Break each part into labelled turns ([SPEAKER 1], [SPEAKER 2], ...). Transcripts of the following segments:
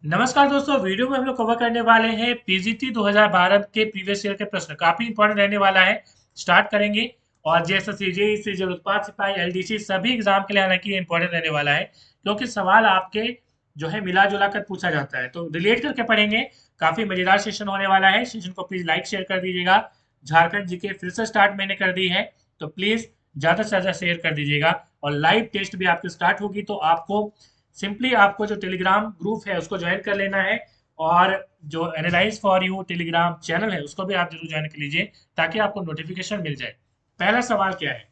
[SPEAKER 1] नमस्कार दोस्तों, वीडियो में हम लोग कवर करने वाले हैं पीजीटी 2012 के प्रीवियस ईयर के प्रश्न। काफी इंपॉर्टेंट रहने वाला है। स्टार्ट करेंगे। और जेएसएससी, जेईसी, जल उत्पाद सिपाही, एलडीसी सभी एग्जाम के लिए हालांकि ये इंपॉर्टेंट रहने वाला है, क्योंकि सवाल आपके जो है मिला जुला कर पूछा जाता है, तो रिलेट करके पढ़ेंगे। काफी मजेदार सेशन होने वाला है। सेशन को प्लीज लाइक शेयर कर दीजिएगा। झारखंड जीके फिर से स्टार्ट मैंने कर दी है, तो प्लीज ज्यादा से ज्यादा शेयर कर दीजिएगा। और लाइव टेस्ट भी आपकी स्टार्ट होगी, तो आपको सिंपली आपको जो टेलीग्राम ग्रुप है उसको ज्वाइन कर लेना है। और जो analyse for you Telegram channel है उसको भी आप जरूर ज्वाइन कर लीजिए, ताकि आपको नोटिफिकेशन मिल जाए। पहला सवाल क्या है?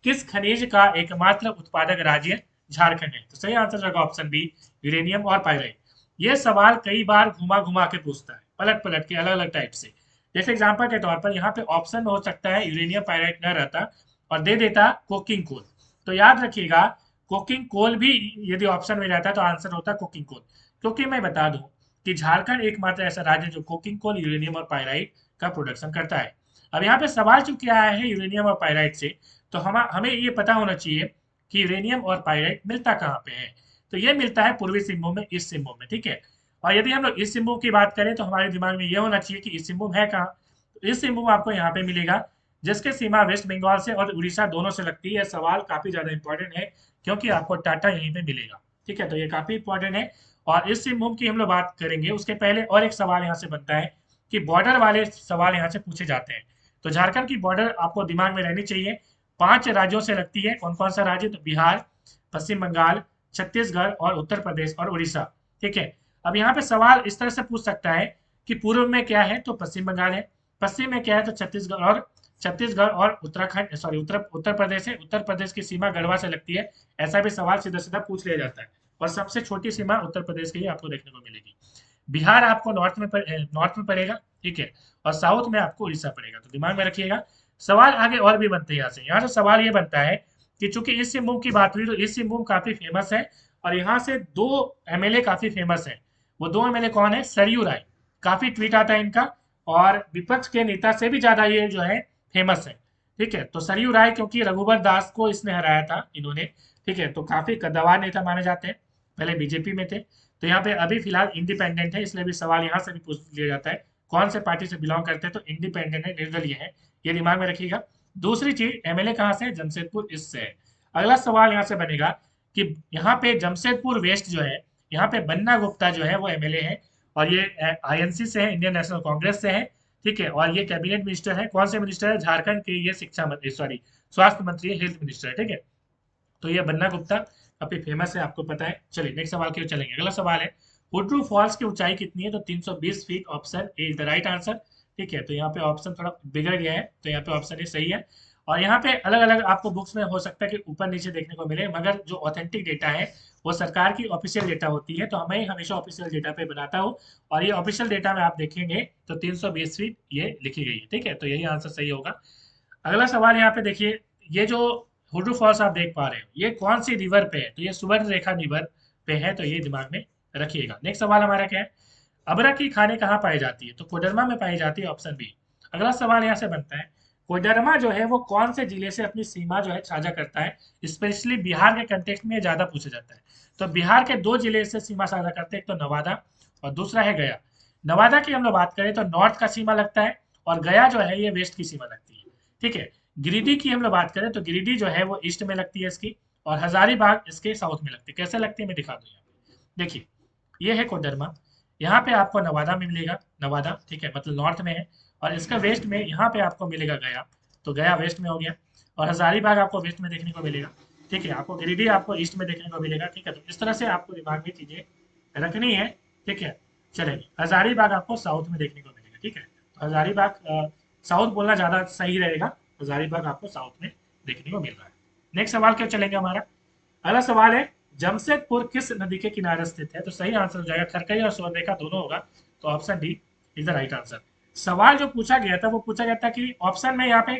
[SPEAKER 1] किस खनिज का एकमात्र उत्पादक राज्य झारखंड है? तो सही आंसर होगा ऑप्शन बी, यूरेनियम और पाइराइट। ये सवाल कई बार घुमा घुमा के पूछता है, पलट पलट के अलग अलग टाइप से। जैसे एग्जांपल के तौर पर यहाँ पे ऑप्शन में हो सकता है यूरेनियम पाइराइट न रहता और दे देता कोकिंग कोल। तो याद रखिएगा, कोकिंग कोल भी यदि ऑप्शन में रहता तो आंसर होता कोकिंग कोल। क्योंकि मैं बता दूं कि झारखंड एकमात्र ऐसा राज्य जो कोकिंग कोल, यूरेनियम और पाइराइट का प्रोडक्शन करता है। अब यहाँ पे सवाल चूंकि आया है यूरेनियम और पाइराइट से, तो हम हमें ये पता होना चाहिए कि यूरेनियम और पाइराइट मिलता कहाँ पे है। तो ये मिलता है पूर्वी सिंहभूम में, ईस्ट सिंहभूम में, ठीक है। और यदि हम लोग ईस्ट सिंहभूम की बात करें तो हमारे दिमाग में ये होना चाहिए कि ईस्ट सिंहभूम है कहाँ। तो ईस्ट सिंहभूम आपको यहाँ पे मिलेगा, जिसके सीमा वेस्ट बंगाल से और उड़ीसा दोनों से लगती है। सवाल काफी ज्यादा इंपॉर्टेंट है, क्योंकि आपको टाटा यहीं पे मिलेगा, ठीक है। तो ये काफी इंपॉर्टेंट है। और ईस्ट सिंहभूम की हम लोग बात करेंगे उसके पहले और एक सवाल यहाँ से बनता है कि बॉर्डर वाले सवाल यहाँ से पूछे जाते हैं। तो झारखंड की बॉर्डर आपको दिमाग में रहनी चाहिए। 5 राज्यों से लगती है। कौन-कौन सा राज्य? तो बिहार, पश्चिम बंगाल, छत्तीसगढ़ और उत्तर प्रदेश और उड़ीसा, ठीक है। अब यहाँ पे सवाल इस तरह से पूछ सकता है कि पूर्व में क्या है? तो पश्चिम बंगाल है। पश्चिम में क्या है? तो छत्तीसगढ़ और उत्तराखंड, सॉरी, उत्तर प्रदेश है। उत्तर प्रदेश की सीमा गढ़वा से लगती है। ऐसा भी सवाल सीधा-सीधा पूछ लिया जाता है। और सबसे छोटी सीमा उत्तर प्रदेश की ही आपको देखने को मिलेगी। बिहार आपको नॉर्थ में पड़ेगा, ठीक है। और साउथ में आपको उड़ीसा पड़ेगा, तो दिमाग में रखिएगा। सवाल आगे और भी बनते हैं यहाँ से सवाल ये बनता है कि चूंकि ईस्ट सिंहभूम की बात हुई, तो ईस्ट सिंहभूम काफी फेमस है। और यहाँ से दो एमएलए काफी फेमस है। वो दो एमएलए कौन है? सरयू राय। काफी ट्वीट आता है इनका, और विपक्ष के नेता से भी ज्यादा ये जो है फेमस है, ठीक है। तो सरयू राय, क्योंकि रघुवर दास को इसने हराया था इन्होंने, ठीक है, तो काफी कद्दावर नेता माने जाते हैं। पहले बीजेपी में थे। तो यहाँ पे अभी फिलहाल इंडिपेंडेंट है, इसलिए भी सवाल यहाँ से भी पूछ लिया जाता है कौन से पार्टी से बिलोंग करते हैं। तो इंडिपेंडेंट है, निर्दलीय है। ये दिमाग में रखिएगा। दूसरी चीज, एमएलए कहाँ से है? जमशेदपुर ईस्ट से है। अगला सवाल यहाँ से बनेगा कि यहाँ पे जमशेदपुर वेस्ट जो है, यहाँ पे बन्ना गुप्ता जो है वो एमएलए है। और ये आईएनसी से है, इंडियन नेशनल कांग्रेस से है, ठीक है। और ये कैबिनेट मिनिस्टर है। कौन से मिनिस्टर है? झारखंड के ये शिक्षा मंत्री, सॉरी, स्वास्थ्य मंत्री, हेल्थ मिनिस्टर है, ठीक है। तो ये बन्ना गुप्ता काफी फेमस है, आपको पता है। चलिए नेक्स्ट सवाल की ओर चलेंगे। अगला सवाल है, हुड्रू फॉल्स की ऊंचाई कितनी है? तो 320 feet. Option A is the right answer, ठीक है। तो यहाँ पे ऑप्शन थोड़ा बिगड़ गया है, तो यहाँ पे ऑप्शन ए सही है। और यहाँ पे अलग अलग आपको बुक्स में हो सकता है कि ऊपर नीचे देखने को मिले, मगर जो ऑथेंटिक डेटा है वो सरकार की ऑफिशियल डेटा होती है, तो हमें हमेशा ऑफिशियल डेटा पे बनाता हो। और ये ऑफिशियल डेटा में आप देखेंगे तो 320 फीट ये लिखी गई है, ठीक है। तो यही आंसर सही होगा। अगला सवाल यहाँ पे देखिए, ये जो हुड्रू फॉल्स आप देख पा रहे हो, ये कौन सी रिवर पे है? तो ये सुवर्ण रेखा रिवर पे है, तो ये दिमाग में रखिएगा। नेक्स्ट सवाल हमारा क्या है? अबरा की खाने कहाँ पाई जाती है? तो कोडरमा में पाई जाती है, ऑप्शन बी। अगला सवाल यहाँ से बनता है, कोडरमा जो है वो कौन से जिले से अपनी सीमा जो है साझा करता है? स्पेशली बिहार के कंटेक्स्ट में ये ज्यादा पूछा जाता है। तो बिहार के दो जिले से सीमा साझा करते हैं, एक तो नवादा और दूसरा है गया। नवादा की हम लोग बात करें तो नॉर्थ का सीमा लगता है, और गया जो है ये वेस्ट की सीमा लगती है, ठीक है। गिरिडीह की हम लोग बात करें तो गिरिडीह जो है वो ईस्ट में लगती है इसकी, और हजारीबाग इसके साउथ में लगती है। कैसे लगती है मैं दिखा दूं यहाँ पे। देखिए, ये है कोडरमा। यहाँ पे आपको नवादा में मिलेगा, नवादा, ठीक है, मतलब नॉर्थ में है। और इसका वेस्ट में यहाँ पे आपको मिलेगा गया, तो गया वेस्ट में हो गया। और हजारीबाग आपको वेस्ट में देखने को मिलेगा, ठीक है। आपको गिरिडीह आपको ईस्ट में देखने को मिलेगा, ठीक है। तो इस तरह से आपको दिमाग में चीजें रखनी है, ठीक है। चलेगी, हजारीबाग आपको साउथ में देखने को मिलेगा, ठीक है। तो हजारीबाग साउथ बोलना ज्यादा सही रहेगा। हजारीबाग आपको साउथ में देखने को मिल रहा है। नेक्स्ट सवाल क्या चलेंगे हमारा? अगला सवाल है, जमशेदपुर किस नदी के किनारे स्थित है? तो सही आंसर हो जाएगा खरकई और स्वर्णरेखा दोनों होगा। तो option D is the right answer. सवाल जो पूछा गया था वो पूछा गया था कि ऑप्शन में यहाँ पे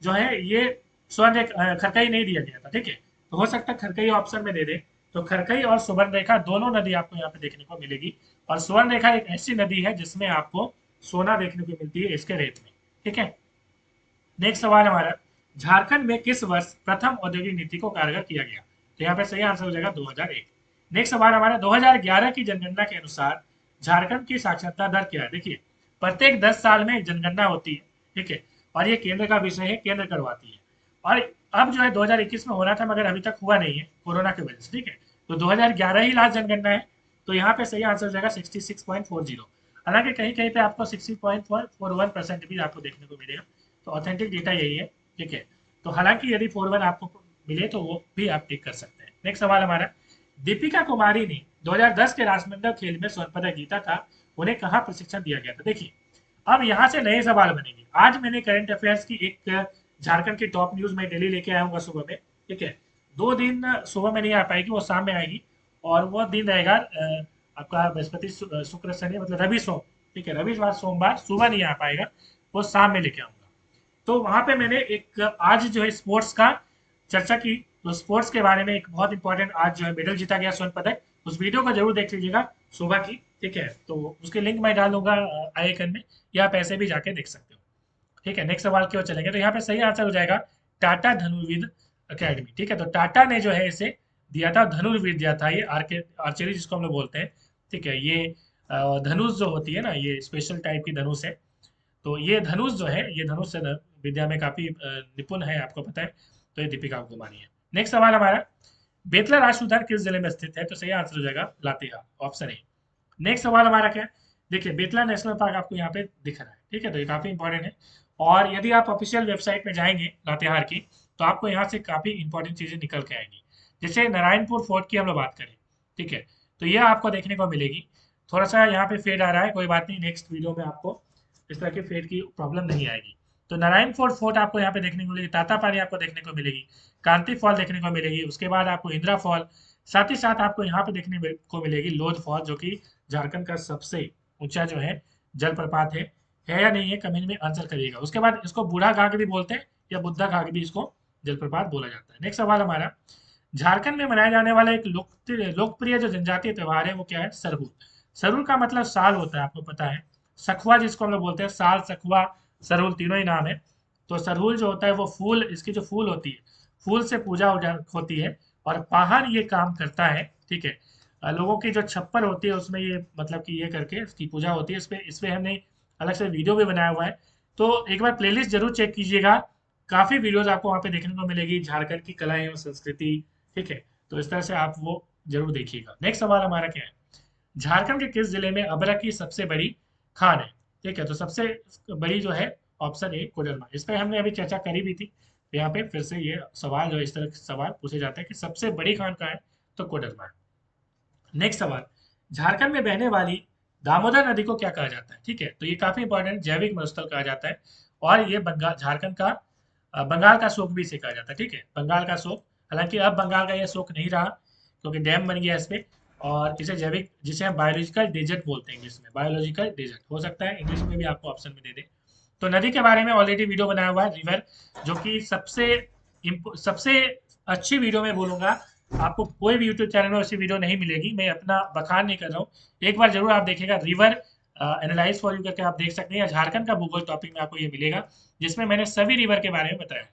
[SPEAKER 1] जो है ये स्वर्णरेखा, खरकई नहीं दिया गया था, ठीक है। तो हो सकता है खरकई ऑप्शन में दे दे। तो खरकई और सुवर्णरेखा दोनों नदी आपको यहाँ पे देखने को मिलेगी। और सुवर्णरेखा एक ऐसी नदी है जिसमें आपको सोना देखने को मिलती है इसके रेत में, ठीक है। नेक्स्ट सवाल हमारा, झारखंड में किस वर्ष प्रथम औद्योगिक नीति को कारगर किया गया? तो यहाँ पे सही आंसर हो जाएगा 2001। नेक्स्ट सवाल हमारा 2011 की जनगणना के अनुसार झारखंड की साक्षरता दर क्या है। देखिए प्रत्येक 10 साल में एक जनगणना होती है, ठीक है, और ये केंद्र का विषय है, केंद्र करवाती है। और अब जो है 2021 में हो रहा था मगर अभी तक हुआ नहीं है कोरोना की वजह से, ठीक है। तो 2011 ही लास्ट जनगणना है, तो यहाँ पे सही आंसर हो जाएगा 66.40। हालांकि कहीं कहीं पे आपको 60.41% भी आपको देखने को मिलेगा, तो ऑथेंटिक डेटा यही है, ठीक है। तो हालांकि यदि 41 आपको मिले तो वो भी आप टिक कर सकते हैं। नेक्स्ट सवाल हमारा, दीपिका कुमारी ने 2010 के राष्ट्रमंडल खेल में स्वर्ण पदक जीता था, उन्हें कहाँ प्रशिक्षण दिया गया था। देखिए अब यहाँ से नए सवाल बनेंगे। आज मैंने करंट अफेयर्स की एक झारखंड की टॉप न्यूज में डेली लेके आया हूँ सुबह में, ठीक है। 2 दिन सुबह में नहीं आ पाएगी, वो शाम में आएगी, और वो दिन रहेगा आपका बृहस्पति शुक्र शनि मतलब रवि सोम, ठीक है। रविवार सोमवार सुबह नहीं आ पाएगा, वो शाम में लेके आऊंगा। तो वहां पे मैंने एक आज जो है स्पोर्ट्स का चर्चा की, तो स्पोर्ट्स के बारे में एक बहुत इंपॉर्टेंट आज जो है मेडल जीता गया स्वर्ण पदक, उस वीडियो को जरूर देख लीजिएगा सुबह की, ठीक है। तो उसके लिंक मैं डाल दूंगा आई आइकन में, या आप ऐसे भी जाके देख सकते हो, ठीक है। नेक्स्ट सवाल की ओर चलेंगे, तो यहाँ पे सही आंसर हो जाएगा टाटा धनुर्विद अकेडमी, ठीक है। तो टाटा ने जो है इसे दिया था, धनुर्विद दिया था, ये आर्चरी जिसको हम लोग बोलते हैं, ठीक है। ये धनुष जो होती है ना, ये स्पेशल टाइप की धनुष है। तो ये धनुष जो है, ये धनुष से विद्या में काफी निपुण है, आपको पता है। तो ये दीपिका कुमारी है। नेक्स्ट सवाल हमारा, बेतला राष्ट्रीय उद्यान किस जिले में स्थित है। तो सही आंसर हो जाएगा लातेहार, ऑप्शन ए। नेक्स्ट सवाल हमारा क्या है, देखिए बेतला नेशनल पार्क आपको यहाँ पे दिख रहा है, ठीक है। तो ये काफी इंपॉर्टेंट है, और यदि आप ऑफिशियल वेबसाइट में जाएंगे लातेहार की, तो आपको यहाँ से काफी इंपॉर्टेंट चीजें निकल के आएंगी। जैसे नारायणपुर फोर्ट की हम लोग बात करें, ठीक है, तो यह आपको देखने को मिलेगी। थोड़ा सा यहाँ पे फेड आ रहा है, कोई बात नहीं, नेक्स्ट वीडियो में आपको इस तरह की फेड की प्रॉब्लम नहीं आएगी। तो नारायण फोर्ट फोर्ट आपको यहाँ पे देखने को मिलेगी, तातापानी आपको देखने को मिलेगी, कांति फॉल देखने को मिलेगी, उसके बाद आपको इंदिरा फॉल, साथ ही साथ आपको यहाँ पे देखने को मिलेगी लोध फॉल, जो कि झारखंड का सबसे ऊंचा जो है जलप्रपात है या नहीं है, कमेंट में आंसर करिएगा। उसके बाद इसको बूढ़ा घाघ भी बोलते हैं, या बुद्धा घाघ भी इसको जलप्रपात बोला जाता है। नेक्स्ट सवाल हमारा, झारखंड में मनाया जाने वाला एक लोकप्रिय जो जनजातीय त्योहार है वो क्या है, सरहुल। सरहुल का मतलब साल होता है, आपको पता है। सखुआ जिसको हम लोग बोलते हैं, साल, सखुआ, सरहुल तीनों ही नाम है। तो सरहुल जो होता है वो फूल, इसकी जो फूल होती है, फूल से पूजा होती है, और पाहन ये काम करता है, ठीक है। लोगों की जो छप्पर होती है उसमें ये मतलब कि ये करके इसकी पूजा होती है। इस पे हमने अलग से वीडियो भी बनाया हुआ है, तो एक बार प्लेलिस्ट जरूर चेक कीजिएगा। काफी वीडियोस आपको वहाँ पे देखने को मिलेगी, झारखंड की कलाएं और संस्कृति, ठीक है। तो इस तरह से आप वो जरूर देखिएगा। नेक्स्ट सवाल हमारा क्या है, झारखंड के किस जिले में अबरक की सबसे बड़ी खान है, ठीक है। तो सबसे बड़ी जो है ऑप्शन ए कोडरमा, इस पर हमने अभी चर्चा करी भी थी। तो यहाँ पे फिर से ये सवाल जो इस तरह के सवाल पूछे जाते हैं कि सबसे बड़ी खान कहाँ है, तो कोडरमा है। नेक्स्ट सवाल, झारखंड में बहने वाली दामोदर नदी को क्या कहा जाता है, ठीक है। तो ये काफी इंपॉर्टेंट, जैविक मरुस्थल कहा जाता है, और ये बंगाल, झारखंड का बंगाल का शोक भी इसे कहा जाता है, ठीक है, बंगाल का शोक। हालांकि अब बंगाल का यह शोक नहीं रहा, क्योंकि डैम बन गया इस पे, और इसे जैविक, जिसे हम बायोलॉजिकल डेजर्ट बोलते हैं इंग्लिश में, बायोलॉजिकल डेजर्ट हो सकता है इंग्लिश में भी आपको ऑप्शन में दे दे। तो नदी के बारे में ऑलरेडी वीडियो बनाया हुआ है, रिवर, जो कि सबसे अच्छी वीडियो में बोलूंगा। आपको कोई भी यूट्यूब चैनल में ऐसी वीडियो नहीं मिलेगी, मैं अपना बखान नहीं कर रहा हूँ। एक बार जरूर आप देखिएगा, रिवर एनालाइज फॉर यू करके आप देख सकते हैं, या झारखंड का भूगोल टॉपिक में आपको ये मिलेगा, जिसमें मैंने सभी रिवर के बारे में बताया,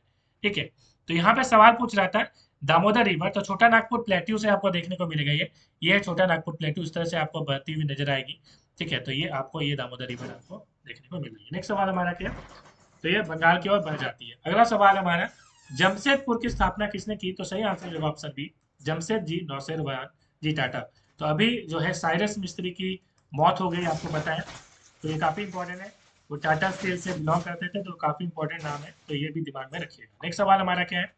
[SPEAKER 1] ठीक है। तो यहाँ पे सवाल पूछ रहा था दामोदर रिवर, तो छोटा नागपुर प्लेट्यू से आपको देखने को मिलेगा, ये है छोटा नागपुर प्लेट्यू, इस तरह से आपको बहती हुई नजर आएगी, ठीक है। तो ये आपको ये दामोदर रिवर आपको देखने को मिल रही है। नेक्स्ट सवाल हमारा क्या, तो ये बंगाल की ओर बह जाती है। अगला सवाल हमारा, जमशेदपुर की स्थापना किसने की। तो सही आंसर होगा ऑप्शन बी, जमशेद जी नौसेरवान जी टाटा। तो अभी जो है साइरस मिस्त्री की मौत हो गई, आपको पता है। तो ये काफी इंपॉर्टेंट है, वो टाटा स्टील से बिलोंग करते थे, तो काफी इंपॉर्टेंट नाम है, तो ये भी दिमाग में रखिएगा। नेक्स्ट सवाल हमारा क्या है,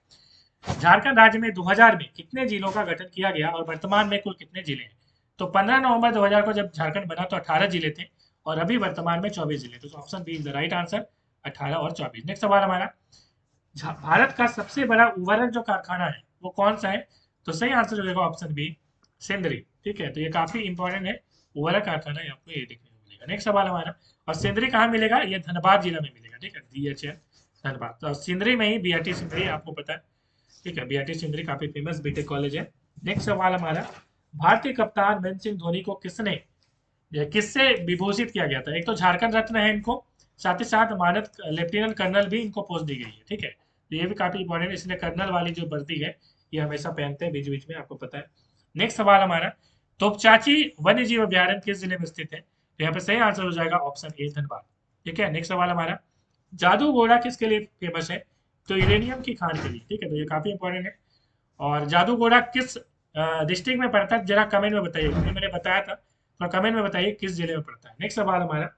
[SPEAKER 1] झारखंड राज्य में 2000 में कितने जिलों का गठन किया गया, और वर्तमान में कुल कितने जिले हैं। तो 15 नवंबर 2000 को जब झारखंड बना तो 18 जिले थे, और अभी वर्तमान में 24 जिले। तो option B is the right answer, 18 और 24। नेक्स्ट सवाल हमारा, भारत का सबसे बड़ा उर्वरक जो कारखाना है वो कौन सा है। तो सही आंसर हो जाएगा ऑप्शन बी, सेंद्री, ठीक है। तो ये काफी इंपॉर्टेंट है, उर्वरक कारखाना आपको ये देखने को मिलेगा। नेक्स्ट सवाल हमारा, और सेंद्री कहाँ मिलेगा, ये धनबाद जिला में मिलेगा, ठीक है, DHN धनबाद। तो सिंदरी में ही BRT सिंदरी, आपको पता है, ठीक है, BRT सिंदरी काफी फेमस बीटेक कॉलेज है। नेक्स्ट सवाल हमारा, भारतीय कप्तान महेंद्र सिंह धोनी को किससे विभूषित किया गया था। एक तो झारखंड रत्न है इनको, साथ ही साथ मानद लेफ्टिनेंट कर्नल भी इनको पोस्ट दी गई है, ठीक है। तो ये भी काफी इंपॉर्टेंट है, इसलिए कर्नल वाली जो वर्दी है ये हमेशा पहनते हैं बीच बीच में, आपको पता है। नेक्स्ट सवाल हमारा, तोपचाची वन्य जीव अभ्यारण्य किस जिले में स्थित है? तो यहाँ पे सही आंसर हो जाएगा ऑप्शन ए धनबाद। ठीक है, नेक्स्ट सवाल हमारा, जादू घोड़ा किसके लिए फेमस है? तो यूरेनियम की खान के लिए। ठीक है, तो ये काफी इंपॉर्टेंट है। और जादू घोड़ा किस डिस्ट्रिक्ट में पड़ता है, जरा कमेंट में बताइए, क्योंकि मैंने बताया था, तो कमेंट में बताइए किस जिले में पड़ता है। नेक्स्ट सवाल हमारा,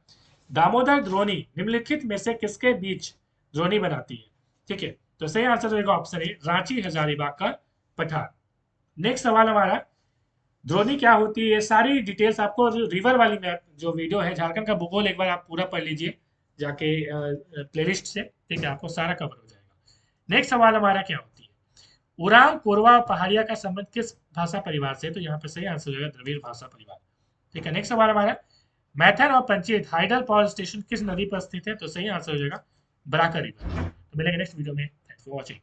[SPEAKER 1] दामोदर द्रोणी निम्नलिखित में से किसके बीच द्रोणी बनाती है? ठीक है, तो सही आंसर रहेगा ऑप्शन ए रांची हजारीबाग का पठार। नेक्स्ट सवाल हमारा, द्रोणी क्या होती है? ये सारी डिटेल्स आपको रिवर वाली मैप जो वीडियो है झारखंड का भूगोल, एक बार आप पूरा पढ़ लीजिए जाके प्लेलिस्ट से। ठीक है, आपको सारा कवर हो जाएगा। नेक्स्ट सवाल हमारा क्या होती है? उरांव कोरवा और पहाड़िया का संबंध किस भाषा परिवार से? तो यहाँ पे सही आंसर हो जाएगा द्रविड़ भाषा परिवार। ठीक है, नेक्स्ट सवाल हमारा, मैथन और पंचेत हाइडल पावर स्टेशन किस नदी पर स्थित है? तो सही आंसर हो जाएगा बराकर रिवर। तो मिलेंगे नेक्स्ट वीडियो में। Thanks for watching.